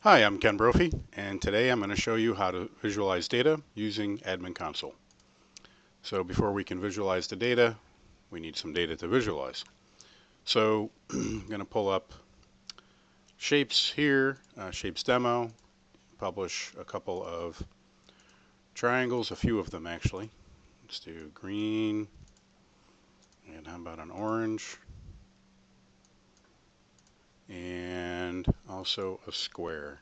Hi, I'm Ken Brophy, and today I'm going to show you how to visualize data using Admin Console. So before we can visualize the data, we need some data to visualize. So I'm going to pull up Shapes here, Shapes Demo, publish a couple of triangles, a few of them actually. Let's do green, and how about an orange, and also a square.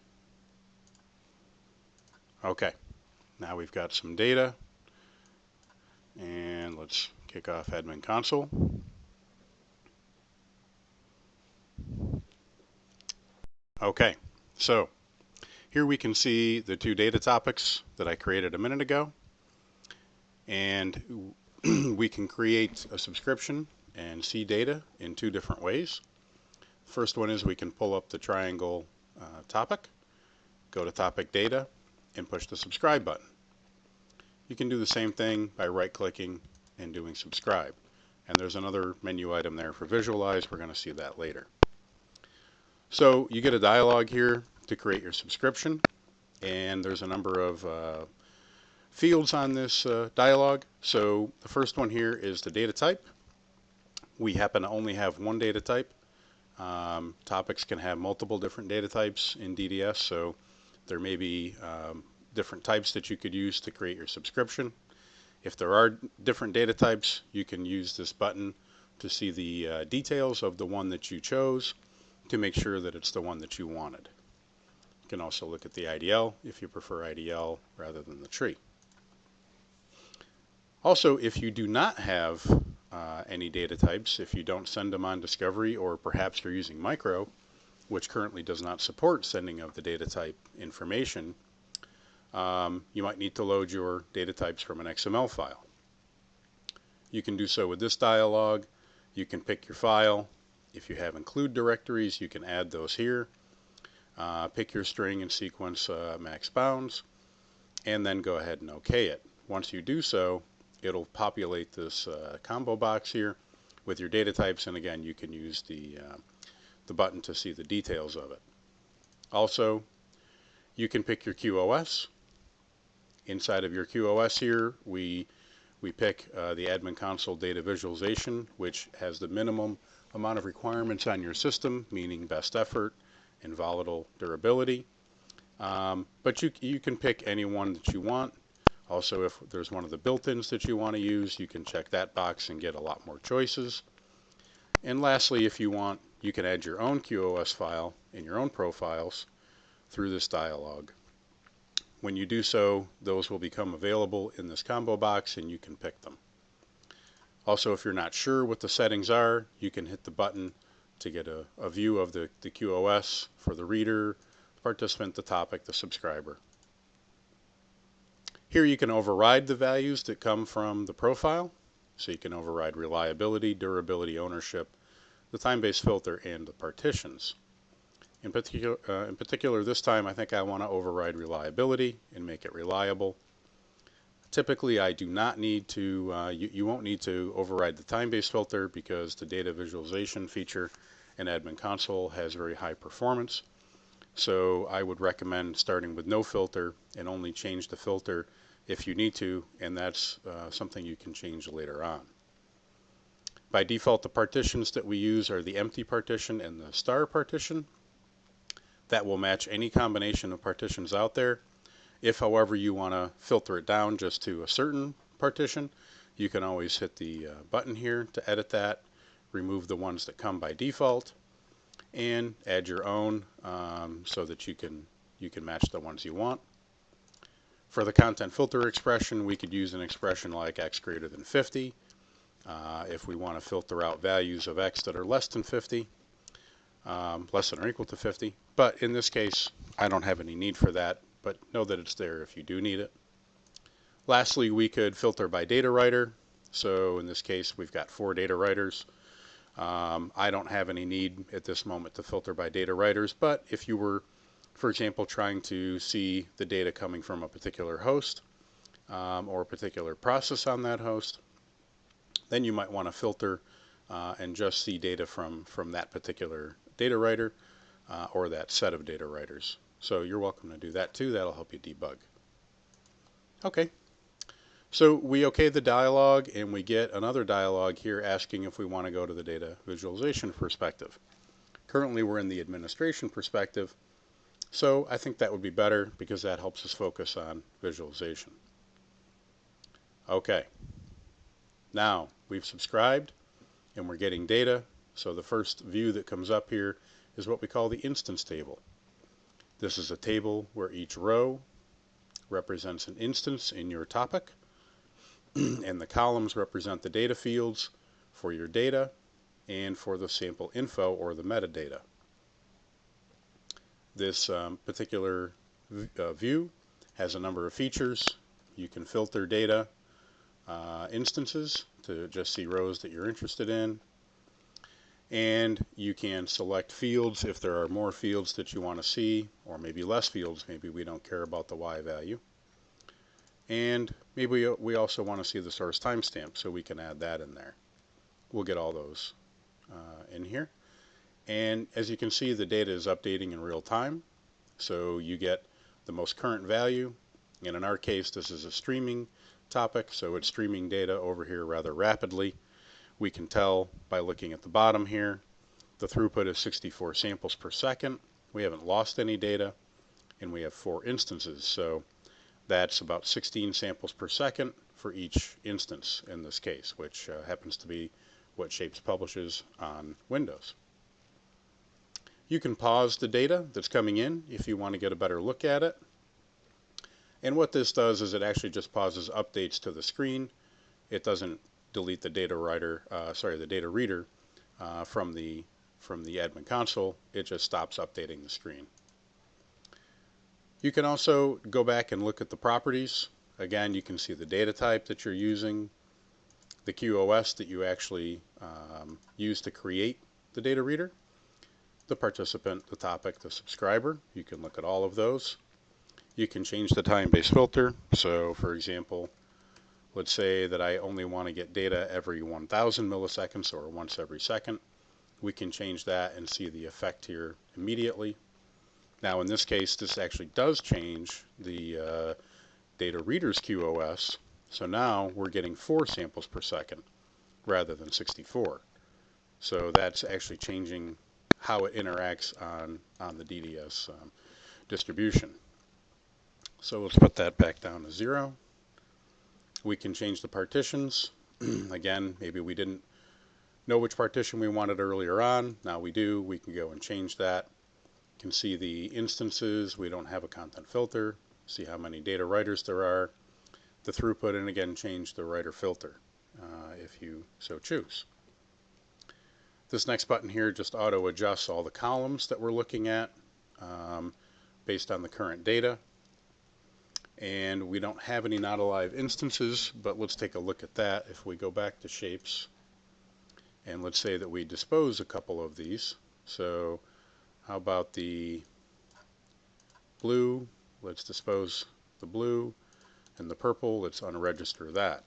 Okay, now we've got some data, and let's kick off Admin Console. Okay, so here we can see the two data topics that I created a minute ago, and we can create a subscription and see data in two different ways. First one is we can pull up the triangle topic, go to Topic Data, and push the Subscribe button. You can do the same thing by right-clicking and doing Subscribe. And there's another menu item there for Visualize. We're going to see that later. So you get a dialog here to create your subscription, and there's a number of fields on this dialog. So the first one here is the data type. We happen to only have one data type. Topics can have multiple different data types in DDS, so there may be different types that you could use to create your subscription. If there are different data types, you can use this button to see the details of the one that you chose to make sure that it's the one that you wanted. You can also look at the IDL if you prefer IDL rather than the tree. Also, if you do not have any data types, if you don't send them on Discovery, or perhaps you're using Micro, which currently does not support sending of the data type information, you might need to load your data types from an XML file. You can do so with this dialog. You can pick your file. If you have include directories, you can add those here. Pick your string and sequence max bounds, and then go ahead and OK it. Once you do so, it'll populate this combo box here with your data types, and again, you can use the button to see the details of it. Also, you can pick your QoS. Inside of your QoS here, we pick the Admin Console Data Visualization, which has the minimum amount of requirements on your system, meaning best effort and volatile durability. But you can pick any one that you want. Also, if there's one of the built-ins that you want to use, you can check that box and get a lot more choices. And lastly, if you want, you can add your own QoS file in your own profiles through this dialog. When you do so, those will become available in this combo box and you can pick them. Also, if you're not sure what the settings are, you can hit the button to get a view of the QoS for the reader, the participant, the topic, the subscriber. Here you can override the values that come from the profile. So you can override reliability, durability, ownership, the time-based filter, and the partitions. In particular, this time I think I want to override reliability and make it reliable. Typically, I do not need to, you won't need to override the time-based filter because the data visualization feature in Admin Console has very high performance. So I would recommend starting with no filter and only change the filter if you need to, and that's something you can change later on. By default, the partitions that we use are the empty partition and the star partition. That will match any combination of partitions out there. If, however, you want to filter it down just to a certain partition, you can always hit the button here to edit that, remove the ones that come by default, and add your own so that you can match the ones you want. For the content filter expression, we could use an expression like x greater than 50 if we want to filter out values of x that are less than 50. Less than or equal to 50, but in this case I don't have any need for that, but know that it's there if you do need it. Lastly, we could filter by data writer. So in this case we've got 4 data writers. I don't have any need at this moment to filter by data writers, but if you were, for example, trying to see the data coming from a particular host or a particular process on that host, then you might want to filter and just see data from that particular data writer or that set of data writers. So you're welcome to do that too. That'll help you debug. Okay, so we okay the dialog, and we get another dialog here asking if we want to go to the data visualization perspective. Currently we're in the administration perspective, so I think that would be better because that helps us focus on visualization. Okay, now we've subscribed and we're getting data, so the first view that comes up here is what we call the instance table. This is a table where each row represents an instance in your topic, and the columns represent the data fields for your data and for the sample info or the metadata. This particular view has a number of features. You can filter data instances to just see rows that you're interested in, and you can select fields if there are more fields that you want to see, or maybe less fields. Maybe we don't care about the Y value. And maybe we also want to see the source timestamp, so we can add that in there. We'll get all those in here. And as you can see, the data is updating in real time. So you get the most current value. And in our case, this is a streaming topic, so it's streaming data over here rather rapidly. We can tell by looking at the bottom here, the throughput is 64 samples per second. We haven't lost any data, and we have 4 instances. So that's about 16 samples per second for each instance in this case, which happens to be what Shapes publishes on Windows. You can pause the data that's coming in if you want to get a better look at it. And what this does is it actually just pauses updates to the screen. It doesn't delete the data reader from the admin console. It just stops updating the screen. You can also go back and look at the properties. Again, you can see the data type that you're using, the QoS that you actually use to create the data reader, the participant, the topic, the subscriber. You can look at all of those. You can change the time-based filter. So for example, let's say that I only want to get data every 1,000 milliseconds or once every second. We can change that and see the effect here immediately. Now in this case, this actually does change the data reader's QoS. So now we're getting 4 samples per second rather than 64. So that's actually changing how it interacts on the DDS distribution. So let's put that back down to 0. We can change the partitions. Again, maybe we didn't know which partition we wanted earlier on. Now we do. We can go and change that. You can see the instances. We don't have a content filter. See how many data writers there are. The throughput, and again, change the writer filter if you so choose. This next button here just auto adjusts all the columns that we're looking at based on the current data. And we don't have any not alive instances, but let's take a look at that. If we go back to Shapes, and let's say that we dispose a couple of these. So how about the blue? Let's dispose the blue, and the purple, let's unregister that.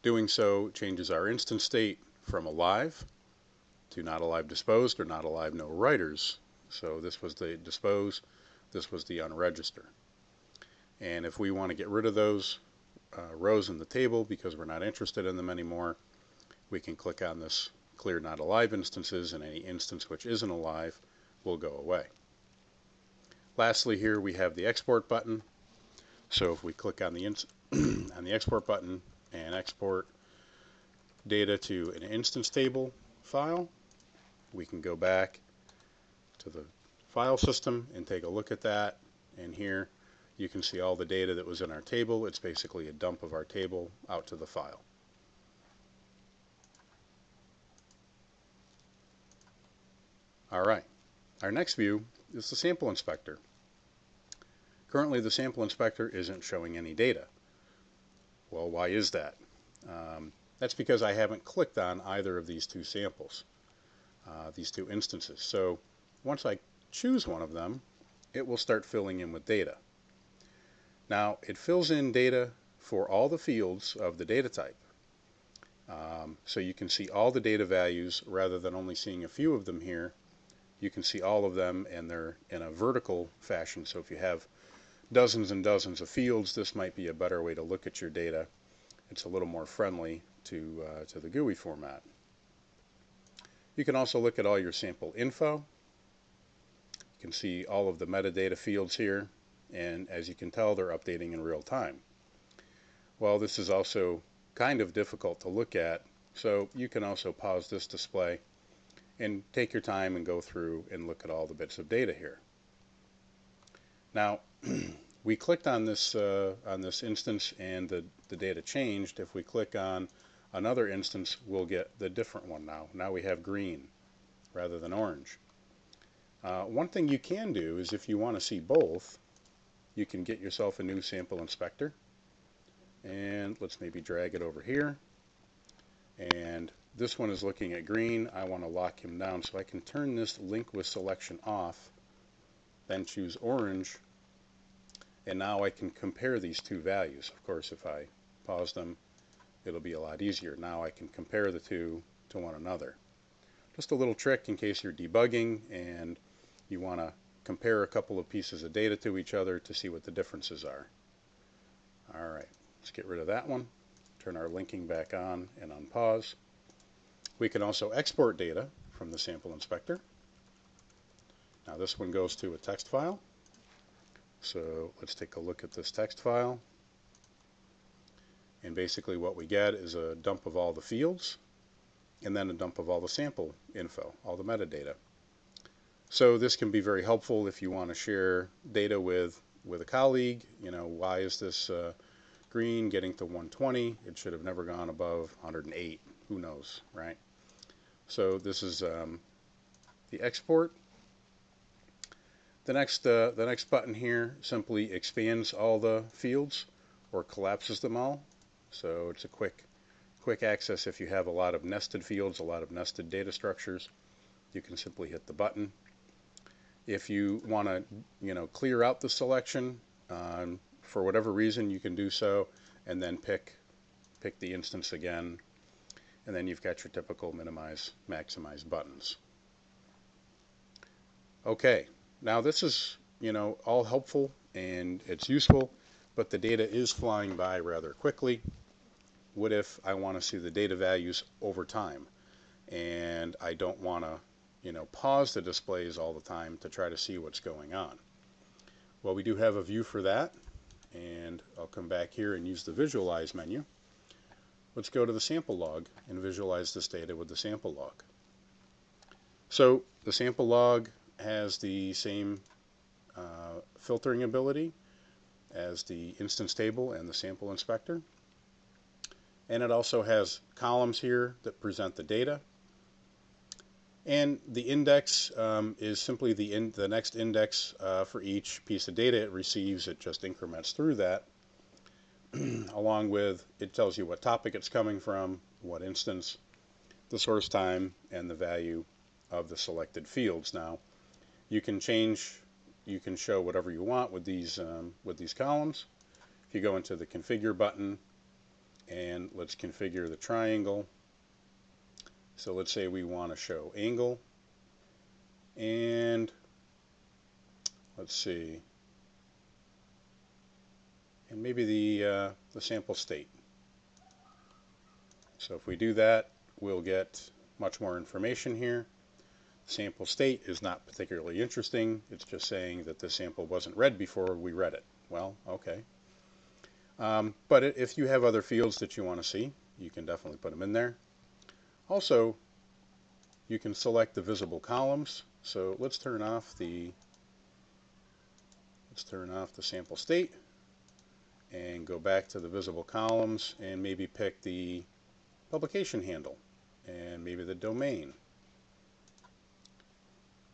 Doing so changes our instance state from alive to not alive disposed or not alive no writers. So this was the dispose, this was the unregister. And if we want to get rid of those rows in the table because we're not interested in them anymore, we can click on this clear not alive instances, and any instance which isn't alive will go away. Lastly, here we have the export button. So if we click on the on the export button and export data to an instance table file, we can go back to the file system and take a look at that. And here you can see all the data that was in our table. It's basically a dump of our table out to the file. All right, our next view is the sample inspector. Currently the sample inspector isn't showing any data. Well, why is that? That's because I haven't clicked on either of these two samples, these two instances. So once I choose one of them, it will start filling in with data. Now it fills in data for all the fields of the data type. So you can see all the data values rather than only seeing a few of them here. you can see all of them, and they're in a vertical fashion. So if you have dozens and dozens of fields, this might be a better way to look at your data. It's a little more friendly to the GUI format. You can also look at all your sample info. You can see all of the metadata fields here, and as you can tell, they're updating in real time. Well, this is also kind of difficult to look at, so you can also pause this display and take your time and go through and look at all the bits of data here. Now, we clicked on this instance and the data changed. If we click on another instance, we'll get the different one now. Now we have green rather than orange. One thing you can do is, if you want to see both, you can get yourself a new sample inspector, and let's maybe drag it over here, and this one is looking at green. I want to lock him down, so I can turn this link with selection off, then choose orange, and now I can compare these two values. Of course, if I pause them, it'll be a lot easier. Now I can compare the two to one another. Just a little trick in case you're debugging and you want to compare a couple of pieces of data to each other to see what the differences are. Alright, let's get rid of that one. Turn our linking back on and unpause. We can also export data from the sample inspector. Now this one goes to a text file. So let's take a look at this text file. And basically what we get is a dump of all the fields, and then a dump of all the sample info, all the metadata. So this can be very helpful if you want to share data with a colleague. You know, why is this green getting to 120? It should have never gone above 108. Who knows, right? So this is the export. The next button here simply expands all the fields or collapses them all. So it's a quick access. If you have a lot of nested fields, a lot of nested data structures, you can simply hit the button. If you want to, clear out the selection for whatever reason, you can do so, and then pick the instance again, and then you've got your typical minimize, maximize buttons. Okay, now this is all helpful and it's useful, but the data is flying by rather quickly. What if I want to see the data values over time, and I don't want to pause the displays all the time to try to see what's going on? Well, we do have a view for that, and I'll come back here and use the visualize menu. Let's go to the sample log and visualize this data with the sample log. So the sample log has the same filtering ability as the instance table and the sample inspector. And it also has columns here that present the data. And the index is simply the next index for each piece of data it receives. It just increments through that, along with, it tells you what topic it's coming from, what instance, the source time, and the value of the selected fields. Now, you can show whatever you want with these columns. If you go into the configure button, and let's configure the triangle. So let's say we want to show angle, and let's see, and maybe the sample state. So if we do that, we'll get much more information here. Sample state is not particularly interesting. It's just saying that the sample wasn't read before we read it. Well, okay. But if you have other fields that you want to see, you can definitely put them in there. Also, you can select the visible columns. So let's turn off the sample state and go back to the visible columns, and maybe pick the publication handle and maybe the domain.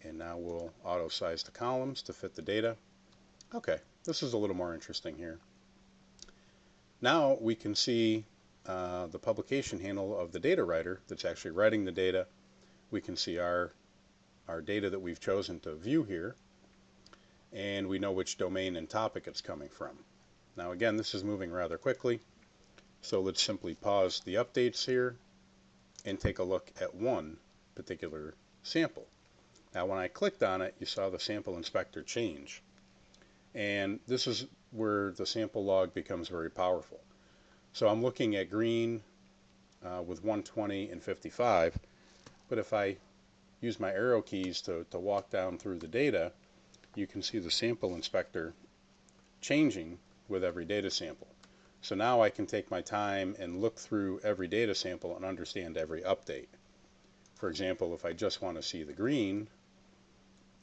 And now we'll auto size the columns to fit the data. Okay, this is a little more interesting here. Now we can see the publication handle of the data writer that's actually writing the data. We can see our data that we've chosen to view here, and we know which domain and topic it's coming from. Now again, this is moving rather quickly, so let's simply pause the updates here and take a look at one particular sample. Now when I clicked on it, you saw the sample inspector change. And this is where the sample log becomes very powerful. So I'm looking at green with 120 and 55, but if I use my arrow keys to walk down through the data, you can see the sample inspector changing with every data sample. So now I can take my time and look through every data sample and understand every update. For example, if I just want to see the green,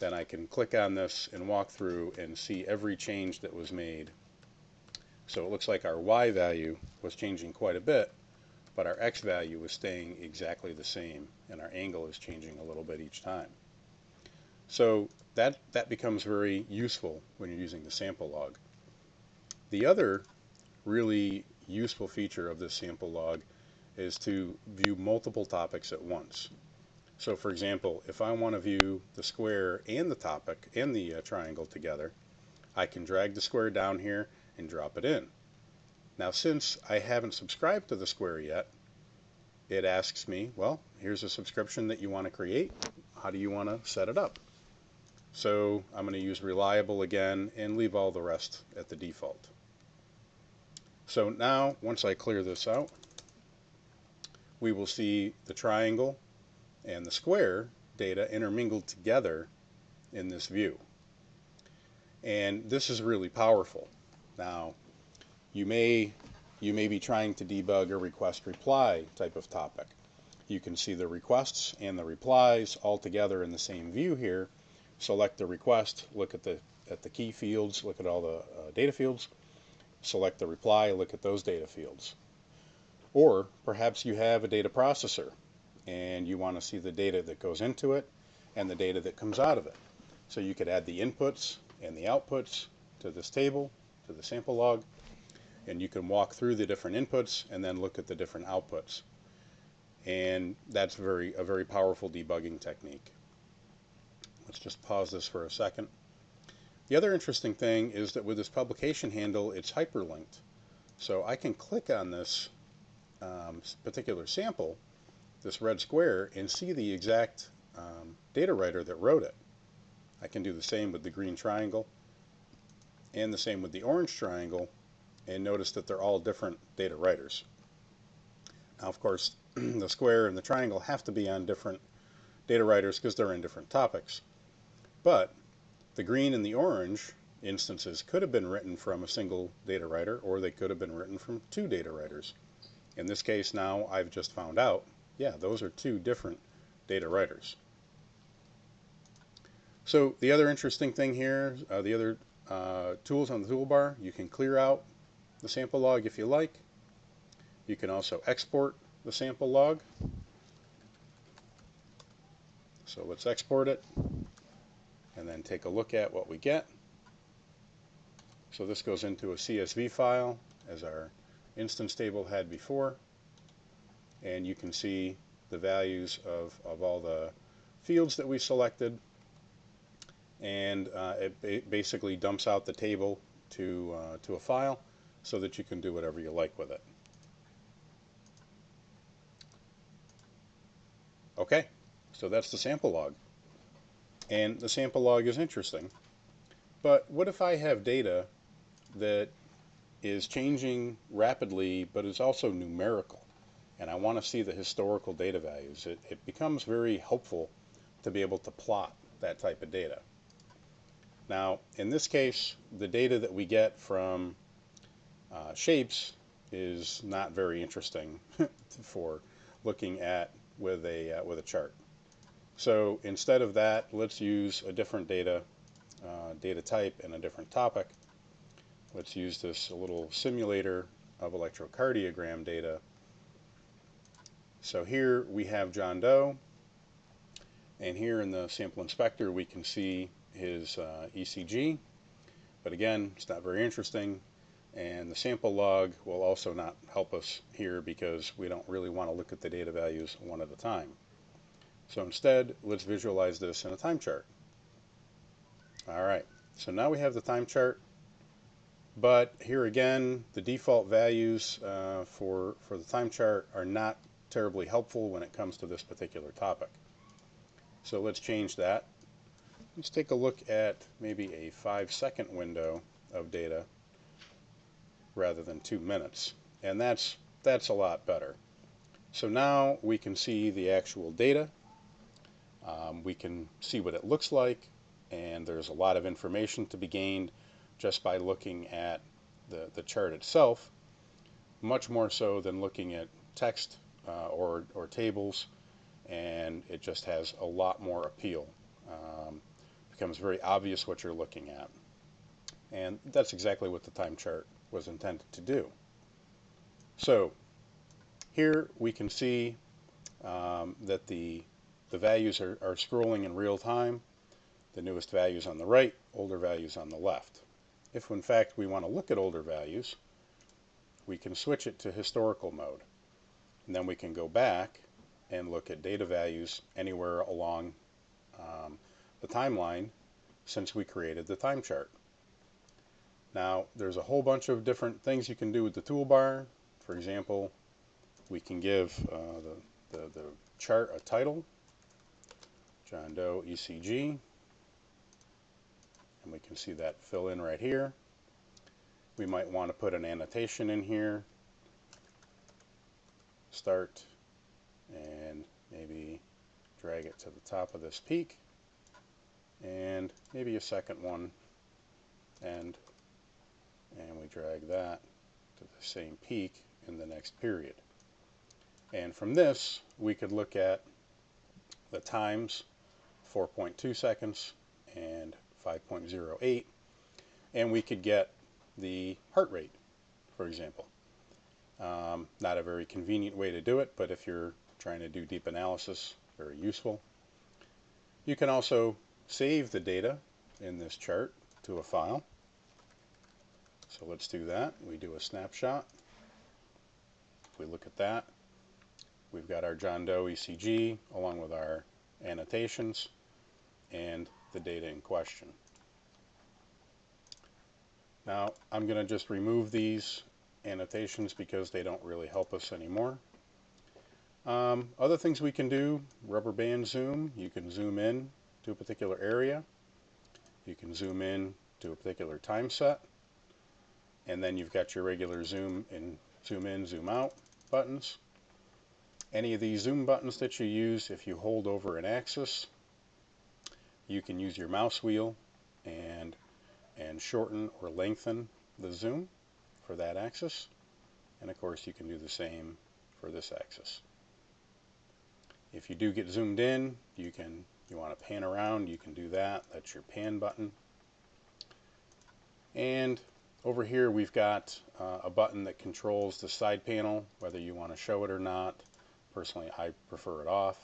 then I can click on this and walk through and see every change that was made. So it looks like our Y value was changing quite a bit, but our X value was staying exactly the same, and our angle is changing a little bit each time. So that becomes very useful when you're using the sample log. The other really useful feature of this sample log is to view multiple topics at once. So for example, if I want to view the square and the topic and the triangle together, I can drag the square down here and drop it in. Now since I haven't subscribed to the square yet, it asks me, well, here's a subscription that you want to create. How do you want to set it up? So I'm going to use reliable again and leave all the rest at the default. So now, once I clear this out, we will see the triangle and the square data intermingled together in this view. And this is really powerful. Now, you may be trying to debug a request-reply type of topic. You can see the requests and the replies all together in the same view here. Select the request, look at the key fields, look at all the data fields. Select the reply, look at those data fields. Or perhaps you have a data processor and you want to see the data that goes into it and the data that comes out of it. So you could add the inputs and the outputs to this table, to the sample log, and you can walk through the different inputs and then look at the different outputs. And that's a very powerful debugging technique. Let's just pause this for a second. The other interesting thing is that with this publication handle, it's hyperlinked. So I can click on this particular sample, this red square, and see the exact data writer that wrote it. I can do the same with the green triangle and the same with the orange triangle, and notice that they're all different data writers. Now, of course, the square and the triangle have to be on different data writers because they're in different topics. But the green and the orange instances could have been written from a single data writer, or they could have been written from two data writers. In this case now, I've just found out, yeah, those are two different data writers. So the other interesting thing here, the other tools on the toolbar, you can clear out the sample log if you like. You can also export the sample log. So let's export it and then take a look at what we get. So this goes into a CSV file as our instance table had before, and you can see the values of all the fields that we selected, and it basically dumps out the table to a file so that you can do whatever you like with it. Okay, so that's the sample log. And the sample log is interesting. But what if I have data that is changing rapidly but is also numerical, and I want to see the historical data values? It becomes very helpful to be able to plot that type of data. Now, in this case, the data that we get from shapes is not very interesting for looking at with a chart. So instead of that, let's use a different data type and a different topic. Let's use this little simulator of electrocardiogram data. So here we have John Doe, and here in the sample inspector we can see his ECG, but again, it's not very interesting, and the sample log will also not help us here because we don't really want to look at the data values one at a time. So instead, let's visualize this in a time chart. Alright, so now we have the time chart, but here again, the default values for the time chart are not terribly helpful when it comes to this particular topic. So let's change that. Let's take a look at maybe a 5-second window of data rather than 2 minutes. And that's a lot better. So now we can see the actual data. We can see what it looks like, and there's a lot of information to be gained just by looking at the chart itself, much more so than looking at text or tables, and it just has a lot more appeal. Becomes very obvious what you're looking at. And that's exactly what the time chart was intended to do. So here we can see that the values are scrolling in real time. The newest values on the right, older values on the left. If in fact we want to look at older values, we can switch it to historical mode. And then we can go back and look at data values anywhere along the timeline since we created the time chart. Now there's a whole bunch of different things you can do with the toolbar. For example, we can give the chart a title, John Doe ECG, and we can see that fill in right here. We might want to put an annotation in here, start, and maybe drag it to the top of this peak, and maybe a second one, and we drag that to the same peak in the next period. And from this, we could look at the times, 4.2 seconds and 5.08, and we could get the heart rate, for example. Not a very convenient way to do it, but if you're trying to do deep analysis, very useful. You can also save the data in this chart to a file. So let's do that. We do a snapshot. If we look at that, we've got our John Doe ECG along with our annotations and the data in question. Now I'm going to just remove these annotations because they don't really help us anymore. Other things we can do, rubber band zoom. You can zoom in to a particular area. You can zoom in to a particular time set. And then you've got your regular zoom in, zoom out buttons. Any of these zoom buttons that you use, if you hold over an axis, you can use your mouse wheel and shorten or lengthen the zoom for that axis. And of course you can do the same for this axis. If you do get zoomed in, you want to pan around, you can do that. That's your pan button. And over here we've got a button that controls the side panel, whether you want to show it or not. Personally, I prefer it off.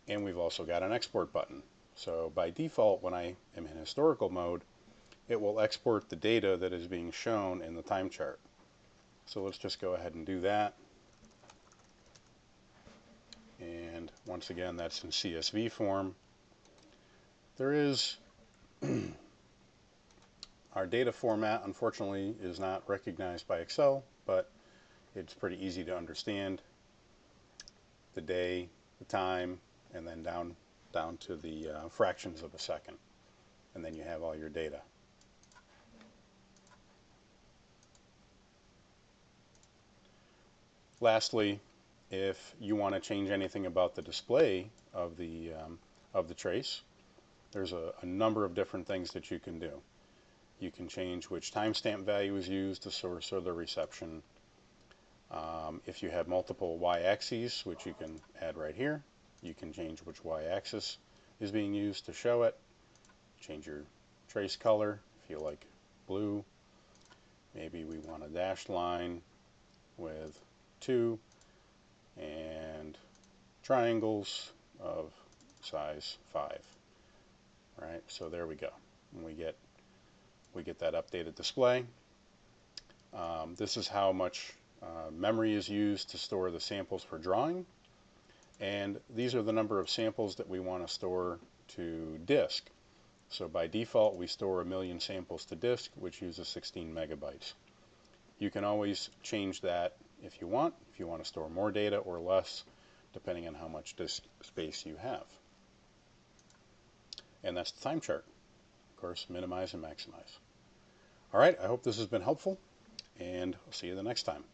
And we've also got an export button. So by default, when I am in historical mode, it will export the data that is being shown in the time chart. So let's just go ahead and do that. And once again, that's in CSV form. There is our data format, unfortunately, is not recognized by Excel, but it's pretty easy to understand. The day, the time, and then down to the fractions of a second. And then you have all your data. Lastly, if you want to change anything about the display of the trace, there's a number of different things that you can do. You can change which timestamp value is used to source or the reception. If you have multiple y-axes, which you can add right here, you can change which y-axis is being used to show it. Change your trace color if you like blue. Maybe we want a dashed line with 2 and triangles of size 5. Right, so there we go. And we get that updated display. This is how much memory is used to store the samples for drawing, and these are the number of samples that we want to store to disk. So by default we store 1 million samples to disk, which uses 16 megabytes. You can always change that if you want to store more data or less, depending on how much disk space you have. and that's the time chart. Of course, minimize and maximize. All right, I hope this has been helpful, and I'll see you the next time.